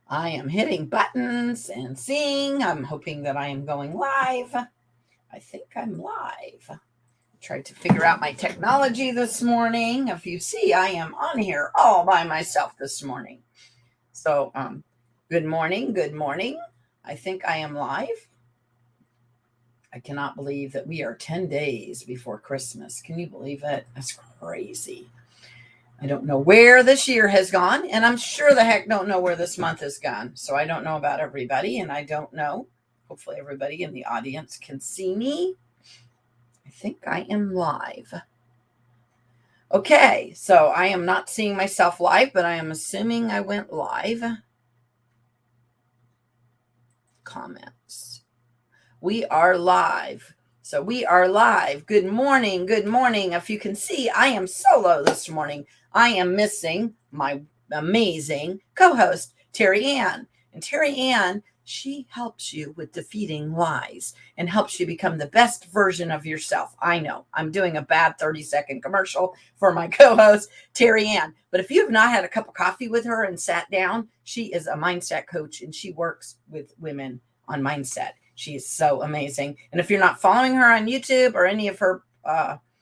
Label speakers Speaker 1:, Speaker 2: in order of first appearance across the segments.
Speaker 1: I am hitting buttons and seeing. I'm hoping that I am going live. I think I'm live. Tried to figure out my technology this morning. If you see, I am on here all by myself this morning. So, good morning. Good morning. I think I am live. I cannot believe that we are 10 days before Christmas. Can you believe it? That's crazy. I don't know where this year has gone, and I'm sure the heck don't know where this month has gone. So I don't know about everybody, and I don't know. Hopefully, everybody in the audience can see me. I think I am live. Okay, so I am not seeing myself live, but I am assuming I went live. Comments. We are live. So we are live. Good morning. Good morning. If you can see, I am solo this morning. I am missing my amazing co-host, TerryAnn. And TerryAnn, she helps you with defeating lies and helps you become the best version of yourself. I know I'm doing a bad 30-second commercial for my co-host, TerryAnn. But if you have not had a cup of coffee with her and sat down, she is a mindset coach and she works with women on mindset. She is so amazing. And if you're not following her on YouTube or any of her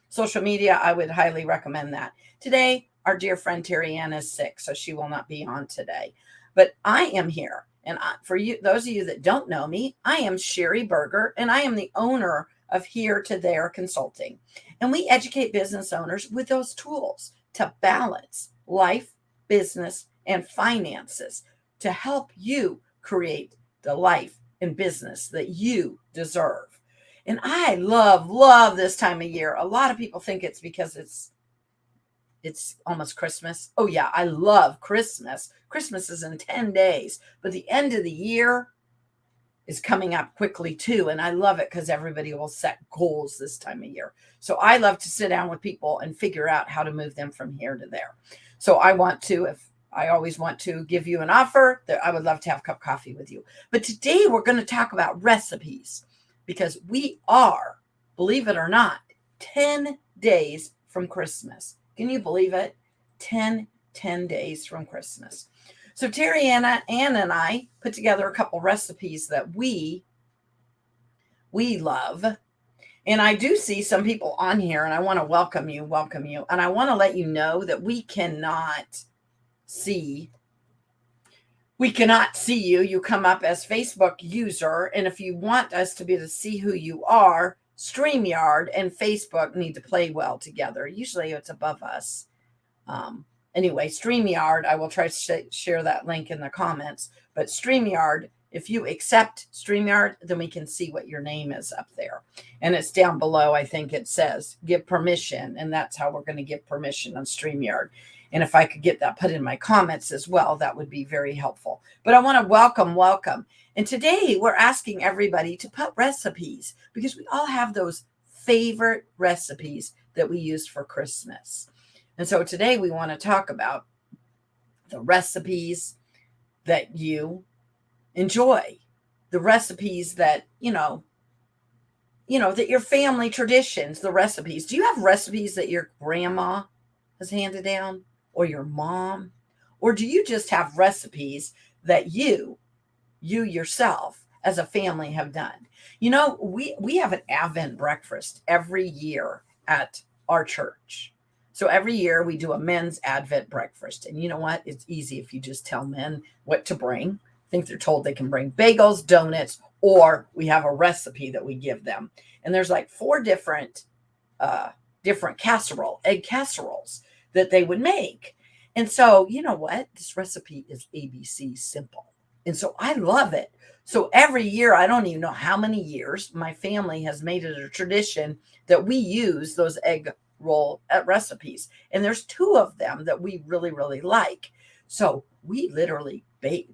Speaker 1: social media, I would highly recommend that. Today, our dear friend TerryAnn is sick, so she will not be on today. But I am here. And for you, those of you that don't know me, I am Sheri Berger, and I am the owner of Here to There Consulting. And we educate business owners with those tools to balance life, business, and finances to help you create the life and business that you deserve. And I love this time of year. A lot of people think it's because it's almost Christmas. Oh yeah, I love Christmas. Christmas is in 10 days, but the end of the year is coming up quickly too. And I love it because everybody will set goals this time of year. So I love to sit down with people and figure out how to move them from here to there. So I always want to give you an offer that I would love to have a cup of coffee with you. But today we're going to talk about recipes because we are, believe it or not, 10 days from Christmas. Can you believe it? 10 days from Christmas. So TerryAnn and I put together a couple recipes that we love. And I do see some people on here, and I want to welcome you. And I want to let you know that we cannot see you. You come up as Facebook user. And if you want us to be able to see who you are, StreamYard and Facebook need to play well together. Usually it's above us. Anyway, StreamYard, I will try to share that link in the comments. But StreamYard, if you accept StreamYard, then we can see what your name is up there. And it's down below, I think it says, give permission. And that's how we're going to give permission on StreamYard. And if I could get that put in my comments as well, that would be very helpful. But I want to welcome. And today we're asking everybody to put recipes because we all have those favorite recipes that we use for Christmas. And so today we want to talk about the recipes that you enjoy, the recipes that, that your family traditions, the recipes. Do you have recipes that your grandma has handed down or your mom? Or do you just have recipes that you yourself as a family have done? We have an Advent breakfast every year at our church. So every year we do a men's Advent breakfast. And you know what? It's easy if you just tell men what to bring. I think they're told they can bring bagels, donuts, or we have a recipe that we give them. And there's like 4 different egg casseroles that they would make. And so, you know what? This recipe is ABC simple. And so I love it. So every year, I don't even know how many years, my family has made it a tradition that we use those egg roll recipes. And there's 2 of them that we really, really like. So we literally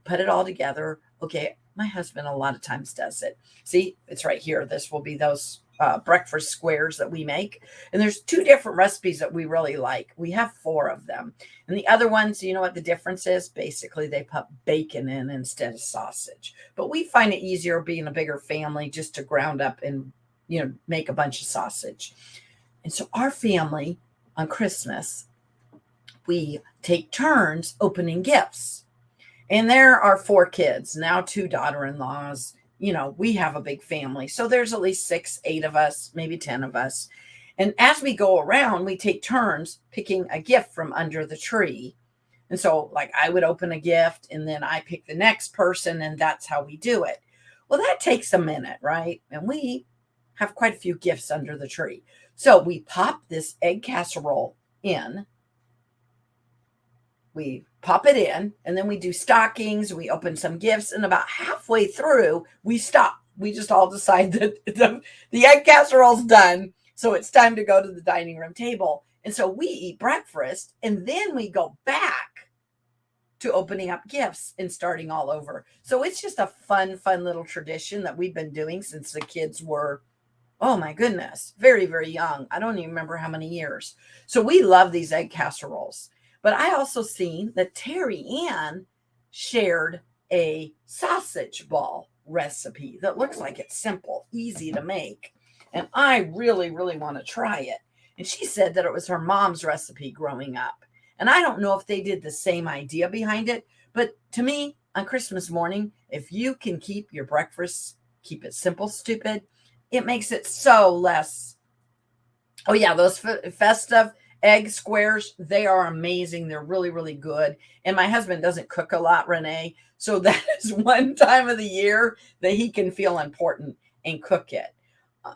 Speaker 1: put it all together. Okay, my husband a lot of times does it. See, it's right here. This will be those breakfast squares that we make. And there's 2 different recipes that we really like. We have 4 of them. And the other ones, you know what the difference is? Basically, they put bacon in instead of sausage. But we find it easier being a bigger family just to ground up and, make a bunch of sausage. And so our family on Christmas, we take turns opening gifts. And there are 4 kids, now 2 daughter-in-laws. We have a big family. So there's at least 6, 8 of us, maybe 10 of us. And as we go around, we take turns picking a gift from under the tree. And so, like, I would open a gift and then I pick the next person, and that's how we do it. Well, that takes a minute, right? And we have quite a few gifts under the tree. So we pop this egg casserole in. We pop it in, and then we do stockings. We open some gifts, and about halfway through, we stop. We just all decide that the egg casserole's done. So it's time to go to the dining room table. And so we eat breakfast, and then we go back to opening up gifts and starting all over. So it's just a fun little tradition that we've been doing since the kids were, oh my goodness, very, very young. I don't even remember how many years. So we love these egg casseroles. But I also seen that TerryAnn shared a sausage ball recipe that looks like it's simple, easy to make. And I really, really want to try it. And she said that it was her mom's recipe growing up. And I don't know if they did the same idea behind it. But to me, on Christmas morning, if you can keep your breakfast, keep it simple, stupid, it makes it so less. Oh, yeah, those festive egg squares, they are amazing. They're really, really good. And my husband doesn't cook a lot, Renee. So that is one time of the year that he can feel important and cook it.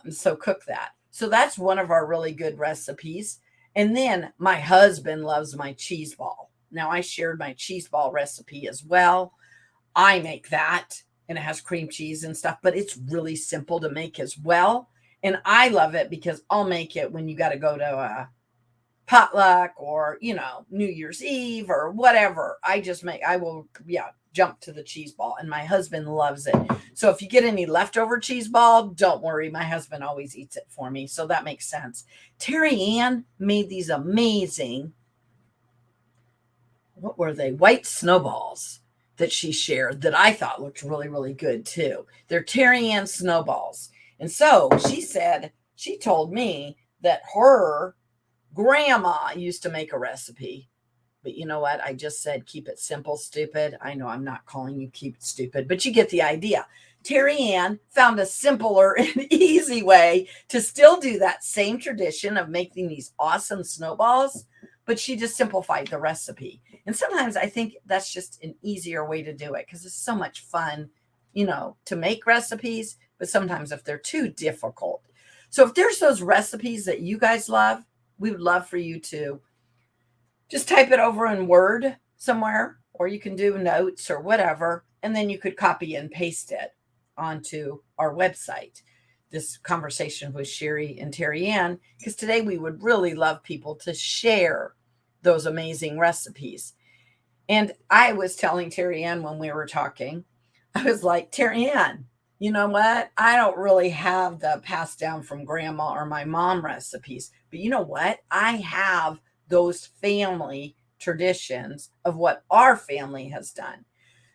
Speaker 1: So cook that. So that's one of our really good recipes. And then my husband loves my cheese ball. Now, I shared my cheese ball recipe as well. I make that, and it has cream cheese and stuff, but it's really simple to make as well. And I love it because I'll make it when you got to go to a potluck or, New Year's Eve or whatever. I will jump to the cheese ball, and my husband loves it. So if you get any leftover cheese ball, don't worry. My husband always eats it for me. So that makes sense. TerryAnn made these amazing, what were they? White snowballs that she shared that I thought looked really, really good too. They're TerryAnn snowballs. And so she told me that her grandma used to make a recipe. But you know what? I just said, keep it simple, stupid. I know I'm not calling you keep it stupid, but you get the idea. TerryAnn found a simpler and easy way to still do that same tradition of making these awesome snowballs, but she just simplified the recipe. And sometimes I think that's just an easier way to do it because it's so much fun, to make recipes, but sometimes if they're too difficult. So if there's those recipes that you guys love, we would love for you to just type it over in Word somewhere, or you can do notes or whatever, and then you could copy and paste it onto our website. This conversation with Sheri and TerryAnn, because today we would really love people to share those amazing recipes. And I was telling TerryAnn when we were talking, I was like, TerryAnn, you know what? I don't really have the passed down from grandma or my mom recipes, but you know what? I have those family traditions of what our family has done.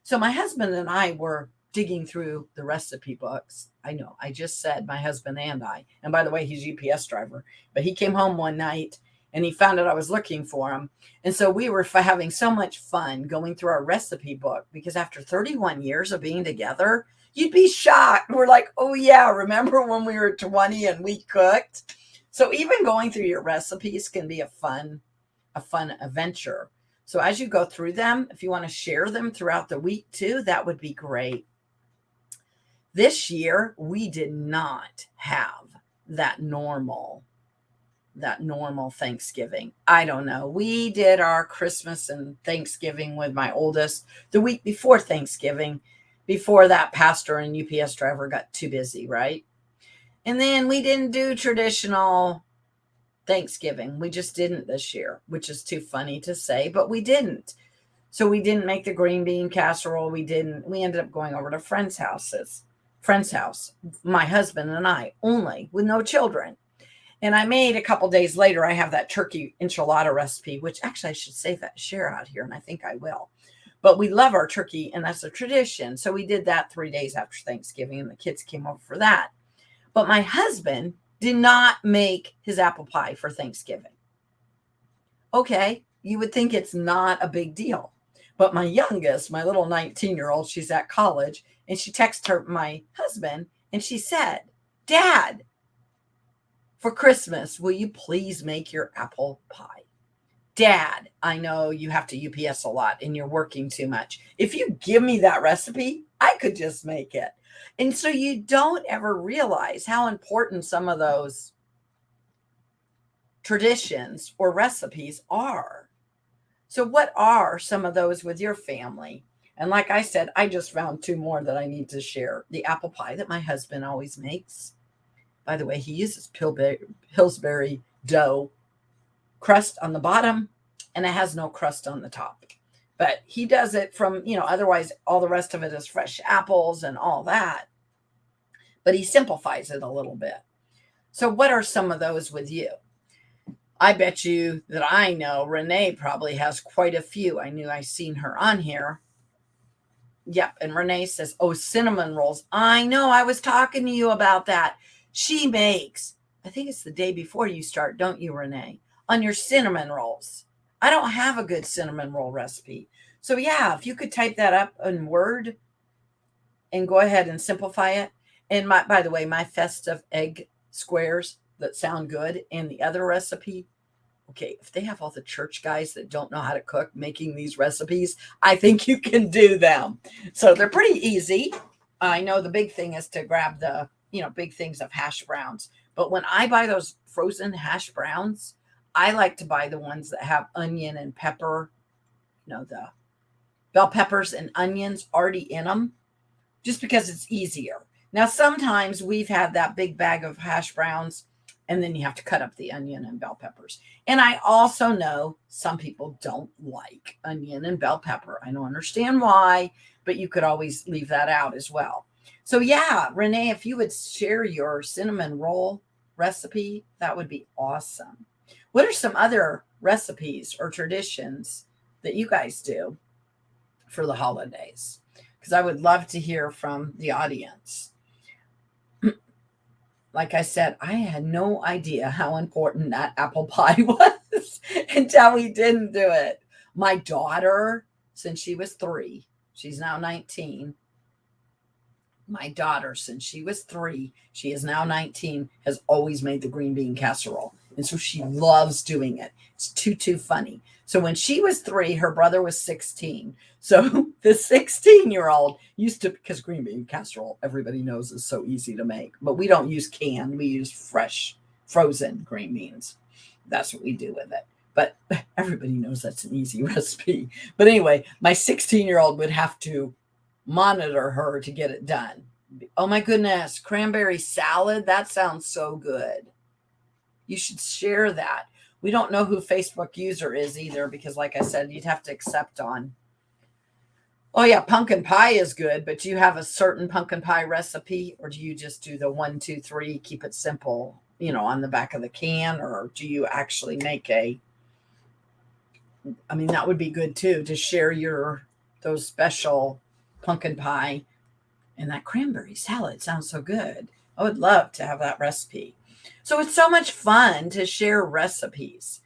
Speaker 1: So my husband and I were digging through the recipe books. I know, I just said my husband and I. And by the way, he's a UPS driver, but he came home one night and he found out I was looking for him. And so we were having so much fun going through our recipe book because after 31 years of being together, you'd be shocked. We're like, oh yeah, remember when we were 20 and we cooked? So even going through your recipes can be a fun adventure. So as you go through them, if you want to share them throughout the week too, that would be great. This year, we did not have that normal Thanksgiving. I don't know. We did our Christmas and Thanksgiving with my oldest the week before Thanksgiving, before that pastor and UPS driver got too busy, right? And then we didn't do traditional Thanksgiving. We just didn't this year, which is too funny to say, but we didn't. So we didn't make the green bean casserole. We ended up going over to friends' house, my husband and I only, with no children. And I made a couple days later, I have that turkey enchilada recipe, which actually I should save that share out here, and I think I will. But we love our turkey, and that's a tradition. So we did that 3 days after Thanksgiving, and the kids came over for that. But my husband did not make his apple pie for Thanksgiving. Okay, you would think it's not a big deal. But my youngest, my little 19-year-old, she's at college, and she texted my husband, and she said, Dad, for Christmas, will you please make your apple pie? Dad, I know you have to UPS a lot and you're working too much. If you give me that recipe, I could just make it. And so you don't ever realize how important some of those traditions or recipes are. So what are some of those with your family? And like I said, I just found 2 more that I need to share. The apple pie that my husband always makes. By the way, he uses Pillsbury dough crust on the bottom, and it has no crust on the top. But he does it from, otherwise all the rest of it is fresh apples and all that. But he simplifies it a little bit. So what are some of those with you? I bet you that I know Renee probably has quite a few. I seen her on here. Yep. And Renee says, oh, cinnamon rolls. I know. I was talking to you about that. She makes, I think it's the day before you start, don't you, Renee? On your cinnamon rolls. I don't have a good cinnamon roll recipe. So yeah, if you could type that up in Word and go ahead and simplify it. And by the way, my festive egg squares that sound good and the other recipe. Okay, if they have all the church guys that don't know how to cook making these recipes, I think you can do them. So they're pretty easy. I know the big thing is to grab the, big things of hash browns. But when I buy those frozen hash browns, I like to buy the ones that have onion and pepper, the bell peppers and onions already in them, just because it's easier. Now, sometimes we've had that big bag of hash browns, and then you have to cut up the onion and bell peppers. And I also know some people don't like onion and bell pepper. I don't understand why, but you could always leave that out as well. So yeah, Renee, if you would share your cinnamon roll recipe, that would be awesome. What are some other recipes or traditions that you guys do for the holidays? Because I would love to hear from the audience. Like I said, I had no idea how important that apple pie was until we didn't do it. My daughter, since she was 3, she's now 19. My daughter, since she was 3, she is now 19, has always made the green bean casserole. And so she loves doing it. It's too funny. So when she was 3, her brother was 16. So the 16-year-old used to, because green bean casserole, everybody knows, is so easy to make. But we don't use canned. We use fresh, frozen green beans. That's what we do with it. But everybody knows that's an easy recipe. But anyway, my 16-year-old would have to monitor her to get it done. Oh my goodness, cranberry salad. That sounds so good. You should share that. We don't know who Facebook user is either, because like I said, you'd have to accept on. Oh yeah, pumpkin pie is good, but do you have a certain pumpkin pie recipe, or do you just do the 1, 2, 3, keep it simple, on the back of the can, or do you actually make that would be good too, to share those special pumpkin pie and that cranberry salad. Sounds so good. I would love to have that recipe. So it's so much fun to share recipes.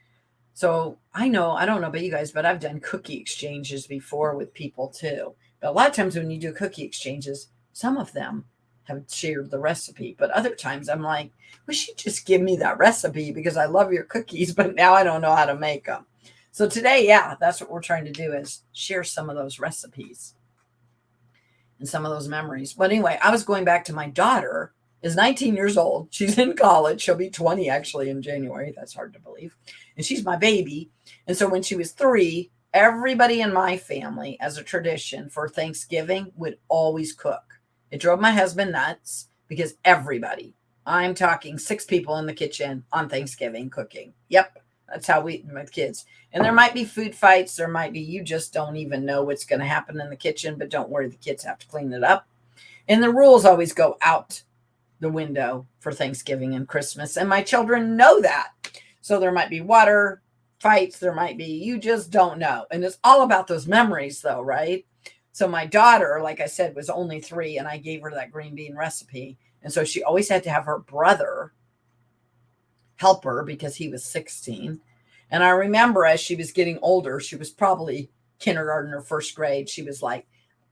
Speaker 1: So I don't know about you guys, but I've done cookie exchanges before with people too. But a lot of times when you do cookie exchanges, some of them have shared the recipe, but other times I'm like, wish you'd just give me that recipe because I love your cookies, but now I don't know how to make them. So today, yeah, that's what we're trying to do, is share some of those recipes and some of those memories. But anyway, I was going back to my daughter is 19 years old. She's in college. She'll be 20 actually in January. That's hard to believe. And she's my baby. And so when she was 3, everybody in my family, as a tradition for Thanksgiving, would always cook. It drove my husband nuts because everybody, I'm talking 6 people in the kitchen on Thanksgiving cooking. Yep. That's how my kids. And there might be food fights. There might be, you just don't even know what's going to happen in the kitchen, but don't worry. The kids have to clean it up. And the rules always go out the window for Thanksgiving and Christmas. And my children know that. So there might be water fights. There might be, you just don't know. And it's all about those memories though, right? So my daughter, like I said, was only 3 and I gave her that green bean recipe. And so she always had to have her brother help her because he was 16. And I remember as she was getting older, she was probably kindergarten or first grade, she was like,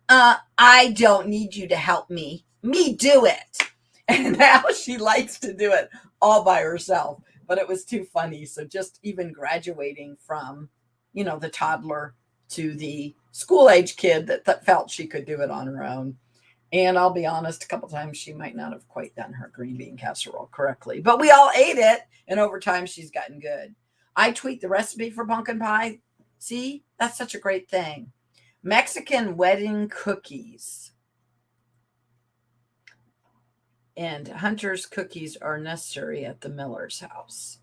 Speaker 1: I don't need you to help me. Me do it. And now she likes to do it all by herself. But it was too funny. So just even graduating from, the toddler to the school age kid that felt she could do it on her own. And I'll be honest, a couple times she might not have quite done her green bean casserole correctly, but we all ate it. And over time, she's gotten good. I tweaked the recipe for pumpkin pie. See, that's such a great thing. Mexican wedding cookies. And Hunter's cookies are necessary at the Miller's house.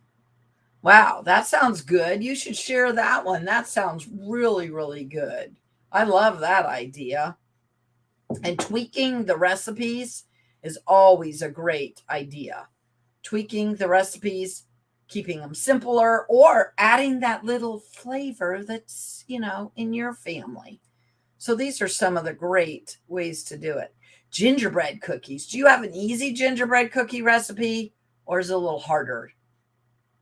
Speaker 1: Wow, that sounds good. You should share that one. That sounds really, really good. I love that idea. And tweaking the recipes is always a great idea. Tweaking the recipes, keeping them simpler, or adding that little flavor that's, in your family. So these are some of the great ways to do it. Gingerbread cookies. Do you have an easy gingerbread cookie recipe, or is it a little harder,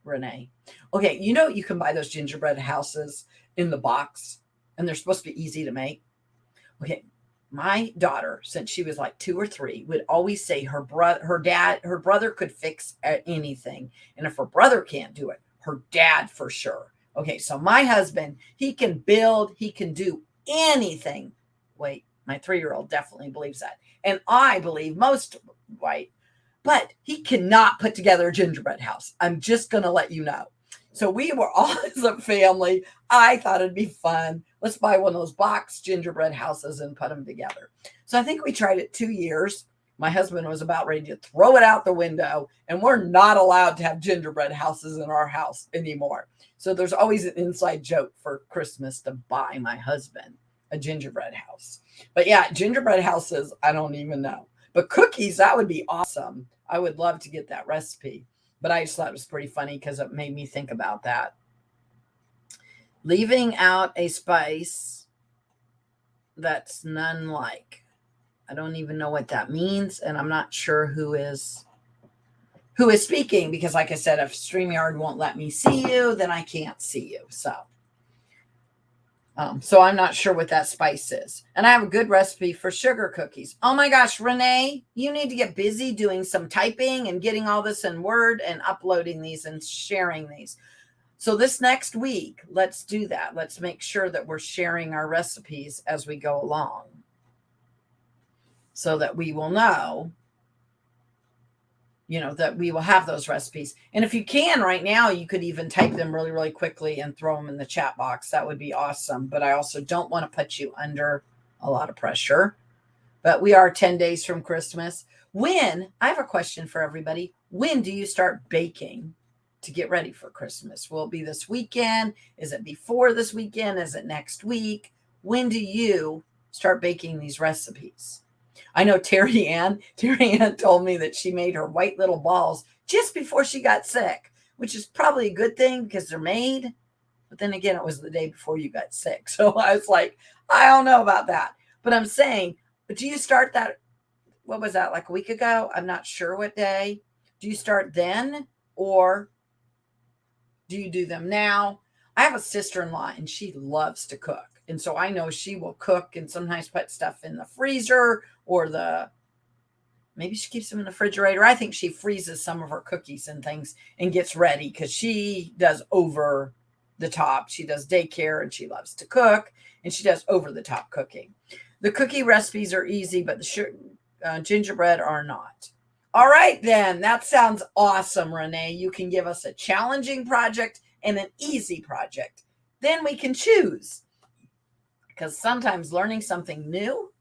Speaker 1: Renee? Okay, you can buy those gingerbread houses in the box, and they're supposed to be easy to make. Okay, my daughter, since she was like 2 or 3, would always say her brother could fix anything. And if her brother can't do it, her dad for sure. Okay, so my husband, he can build, he can do anything. Wait, my 3-year-old definitely believes that. And I believe most white, but he cannot put together a gingerbread house. I'm just going to let you know. So we were all as a family. I thought it'd be fun. Let's buy one of those box gingerbread houses and put them together. So I think we tried it 2 years. My husband was about ready to throw it out the window, and we're not allowed to have gingerbread houses in our house anymore. So there's always an inside joke for Christmas to buy my husband a gingerbread house. But yeah, gingerbread houses, I don't even know. But cookies, that would be awesome. I would love to get that recipe. But I just thought it was pretty funny because it made me think about that. Leaving out a spice that's none like. I don't even know what that means, and I'm not sure who is speaking, because like I said, if StreamYard won't let me see you, then I can't see you. So I'm not sure what that spice is. And I have a good recipe for sugar cookies. Oh my gosh, Renee, you need to get busy doing some typing and getting all this in Word and uploading these and sharing these. So this next week, let's do that. Let's make sure that we're sharing our recipes as we go along, so that we will know, that we will have those recipes. And if you can right now, you could even type them really, really quickly and throw them in the chat box. That would be awesome. But I also don't want to put you under a lot of pressure. But we are 10 days from Christmas. I have a question for everybody. When do you start baking to get ready for Christmas? Will it be this weekend? Is it before this weekend? Is it next week? When do you start baking these recipes? I know TerryAnn told me that she made her white little balls just before she got sick, which is probably a good thing because they're made. But then again, it was the day before you got sick. So I was like, I don't know about that. But I'm saying, but do you start that? What was that, like a week ago? I'm not sure what day. Do you start then, or do you do them now? I have a sister-in-law and she loves to cook. And so I know she will cook and sometimes put stuff in the freezer, or maybe she keeps them in the refrigerator. I think she freezes some of her cookies and things and gets ready, because she does over the top. She does daycare and she loves to cook, and she does over the top cooking. The cookie recipes are easy, but the gingerbread are not. All right, then. That sounds awesome, Renee. You can give us a challenging project and an easy project. Then we can choose, because sometimes learning something new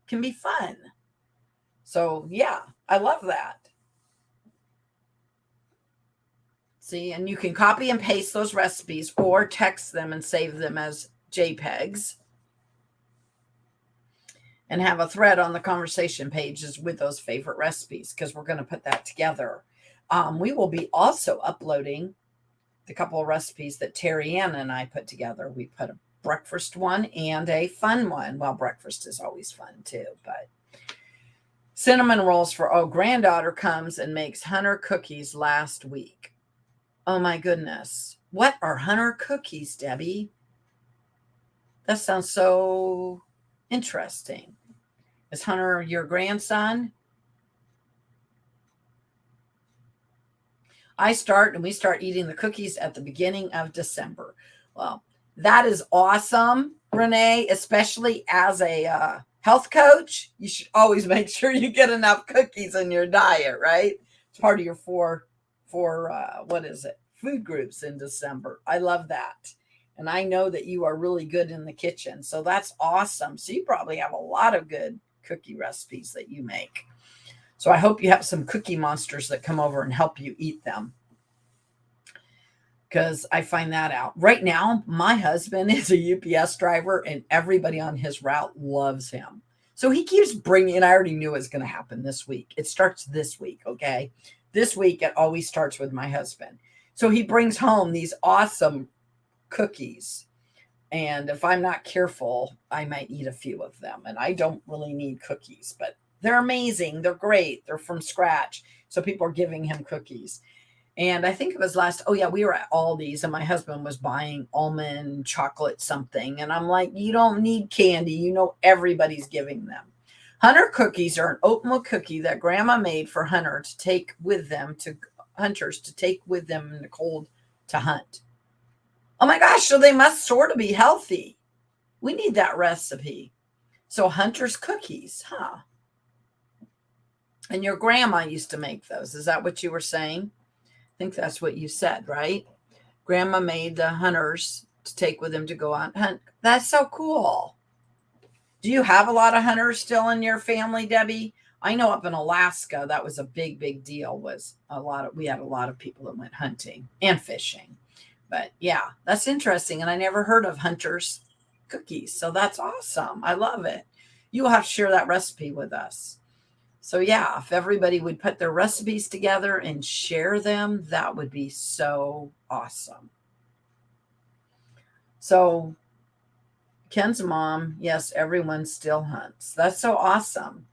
Speaker 1: can be fun. So yeah, I love that. See, and you can copy and paste those recipes or text them and save them as JPEGs, and have a thread on the conversation pages with those favorite recipes, because we're going to put that together. We will be also uploading the couple of recipes that TerryAnn and I put together. We put a breakfast one and a fun one. Well, breakfast is always fun too, but cinnamon rolls for, granddaughter comes and makes Hunter cookies last week. Oh my goodness. What are Hunter cookies, Debbie? That sounds so interesting. Is Hunter your grandson? We start eating the cookies at the beginning of December. Well, that is awesome, Renee, especially as a health coach. You should always make sure you get enough cookies in your diet, right? It's part of your what is it? Food groups in December. I love that. And I know that you are really good in the kitchen. So that's awesome. So you probably have a lot of good cookie recipes that you make. So I hope you have some cookie monsters that come over and help you eat them, because I find that out. Right now, my husband is a UPS driver and everybody on his route loves him. So he keeps bringing, and I already knew it was going to happen this week. It starts this week, okay? This week, it always starts with my husband. So he brings home these awesome cookies. And if I'm not careful, I might eat a few of them. And I don't really need cookies, but they're amazing. They're great. They're from scratch. So people are giving him cookies. And I think it was we were at Aldi's and my husband was buying almond chocolate something. And I'm like, you don't need candy. You know, everybody's giving them. Hunter cookies are an oatmeal cookie that grandma made for hunters to take with them in the cold to hunt. Oh my gosh, so they must sort of be healthy. We need that recipe. So Hunter's cookies, huh? And your grandma used to make those. Is that what you were saying? I think that's what you said, right? Grandma made the hunters to take with them to go out and hunt. That's so cool. Do you have a lot of hunters still in your family, Debbie? I know up in Alaska, that was a big, big deal. We had a lot of people that went hunting and fishing. But yeah, that's interesting. And I never heard of Hunter's cookies. So that's awesome. I love it. You will have to share that recipe with us. So yeah, if everybody would put their recipes together and share them, that would be so awesome. So Ken's mom, yes, everyone still hunts. That's so awesome.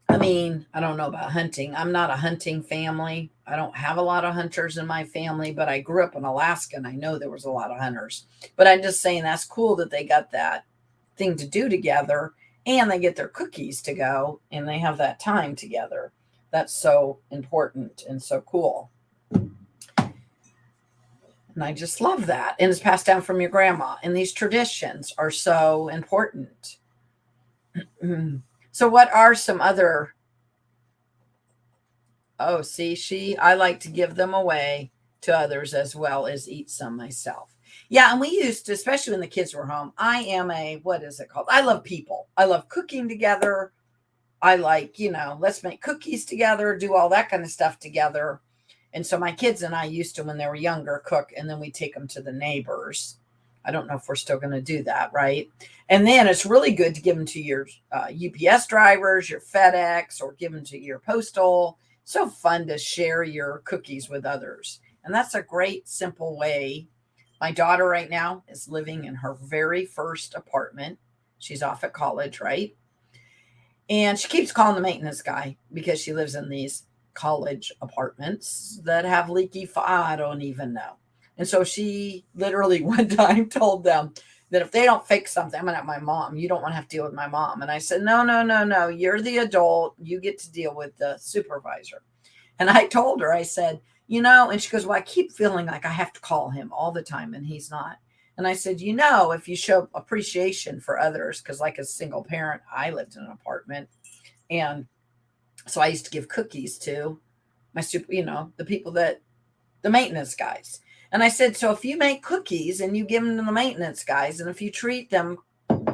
Speaker 1: I mean, I don't know about hunting. I'm not a hunting family. I don't have a lot of hunters in my family, but I grew up in Alaska and I know there was a lot of hunters. But I'm just saying that's cool that they got that thing to do together and they get their cookies to go and they have that time together. That's so important and so cool. And I just love that. And it's passed down from your grandma. And these traditions are so important. So what are some other? Oh, see, I like to give them away to others as well as eat some myself. Yeah, and we used to, especially when the kids were home, I am what is it called? I love people. I love cooking together. I like, let's make cookies together, do all that kind of stuff together. And so my kids and I used to, when they were younger, cook, and then we take them to the neighbors. I don't know if we're still going to do that, right? And then it's really good to give them to your UPS drivers, your FedEx, or give them to your postal. So fun to share your cookies with others. And that's a great, simple way. My daughter right now is living in her very first apartment. She's off at college, right? And she keeps calling the maintenance guy because she lives in these college apartments that have leaky I don't even know. And so she literally one time told them that if they don't fix something, I'm going to have my mom. You don't want to have to deal with my mom. And I said, no. You're the adult. You get to deal with the supervisor. And I told her, I said, and she goes, well, I keep feeling like I have to call him all the time and he's not. And I said, if you show appreciation for others, because like a single parent, I lived in an apartment. And so I used to give cookies to my the people the maintenance guys. And I said, so if you make cookies and you give them to the maintenance guys, and if you treat them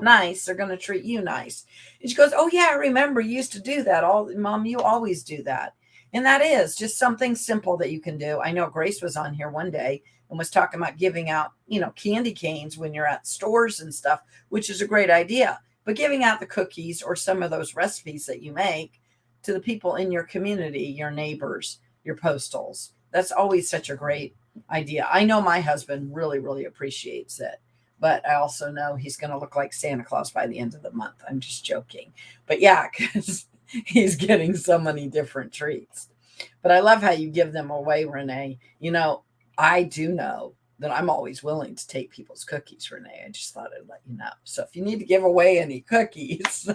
Speaker 1: nice, they're going to treat you nice. And she goes, oh yeah, I remember you used to do that. Mom, you always do that. And that is just something simple that you can do. I know Grace was on here one day and was talking about giving out, candy canes when you're at stores and stuff, which is a great idea. But giving out the cookies or some of those recipes that you make to the people in your community, your neighbors, your postals, that's always such a great idea. I know my husband really, really appreciates it. But I also know he's going to look like Santa Claus by the end of the month. I'm just joking. But yeah, because he's getting so many different treats. But I love how you give them away, Renee. I do know that I'm always willing to take people's cookies, Renee. I just thought I'd let you know. So if you need to give away any cookies,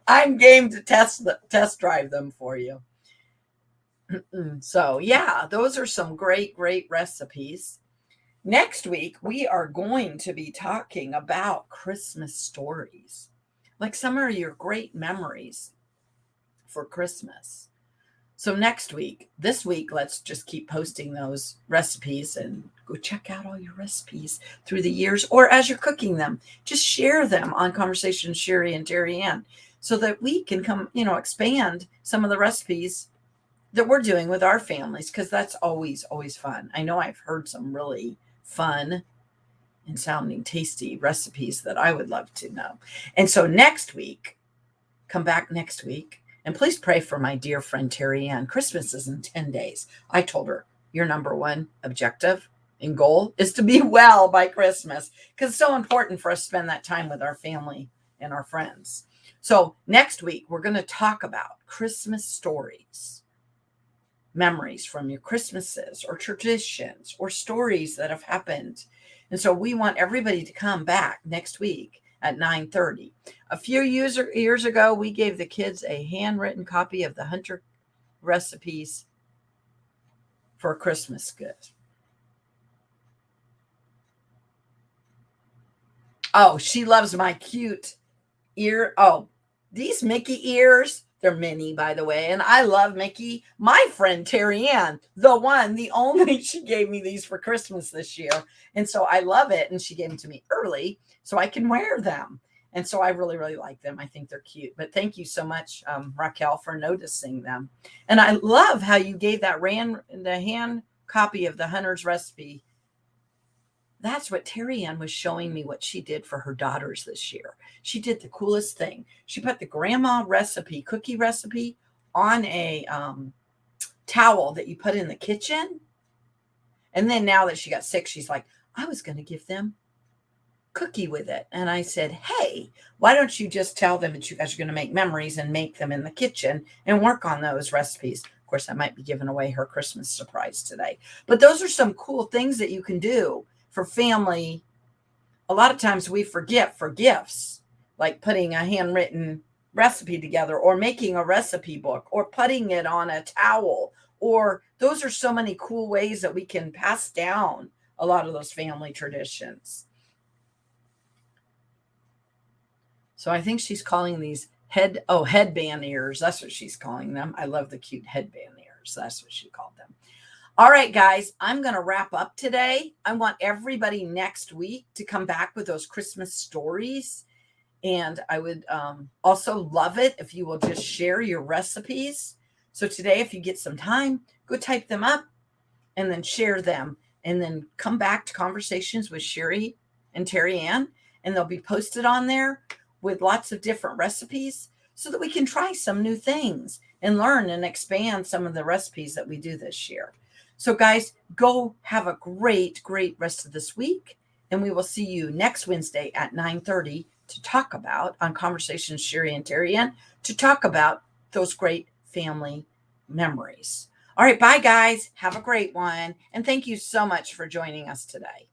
Speaker 1: I'm game to test drive them for you. So yeah, those are some great recipes. Next week, we are going to be talking about Christmas stories, like some of your great memories for Christmas. So this week, let's just keep posting those recipes and go check out all your recipes through the years, or as you're cooking them, just share them on Conversation Sheri and TerryAnn so that we can expand some of the recipes that we're doing with our families, because that's always fun. I know I've heard some really fun and sounding tasty recipes that I would love to know. And so come back next week, and please pray for my dear friend TerryAnn. Christmas is in 10 days. I told her your number one objective and goal is to be well by Christmas, because it's so important for us to spend that time with our family and our friends. So next week, we're going to talk about Christmas stories, memories from your Christmases or traditions or stories that have happened. And so we want everybody to come back next week at 9:30. A few years ago, we gave the kids a handwritten copy of the Hunter recipes for Christmas gift. Oh, she loves my cute ear. Oh, these Mickey ears. They're mini, by the way. And I love Mickey. My friend TerryAnn, the only, she gave me these for Christmas this year. And so I love it. And she gave them to me early so I can wear them. And so I really like them. I think they're cute. But thank you so much, Raquel, for noticing them. And I love how you gave the hand copy of the Hunter's recipe. That's what TerryAnn was showing me what she did for her daughters this year. She did the coolest thing. She put the grandma cookie recipe on a towel that you put in the kitchen. And then now that she got sick, she's like, I was going to give them cookie with it. And I said, hey, why don't you just tell them that you guys are going to make memories and make them in the kitchen and work on those recipes? Of course, I might be giving away her Christmas surprise today. But those are some cool things that you can do for family. A lot of times we forget for gifts, like putting a handwritten recipe together or making a recipe book or putting it on a towel, or those are so many cool ways that we can pass down a lot of those family traditions. So I think she's calling these headband ears. That's what she's calling them. I love the cute headband ears. That's what she called them. All right, guys, I'm going to wrap up today. I want everybody next week to come back with those Christmas stories. And I would also love it if you will just share your recipes. So today, if you get some time, go type them up and then share them. And then come back to Conversations with Sheri and TerryAnn. And they'll be posted on there with lots of different recipes so that we can try some new things and learn and expand some of the recipes that we do this year. So guys, go have a great rest of this week. And we will see you next Wednesday at 9:30 to talk about, on Conversations Sheri and TerryAnn, to talk about those great family memories. All right, bye guys. Have a great one. And thank you so much for joining us today.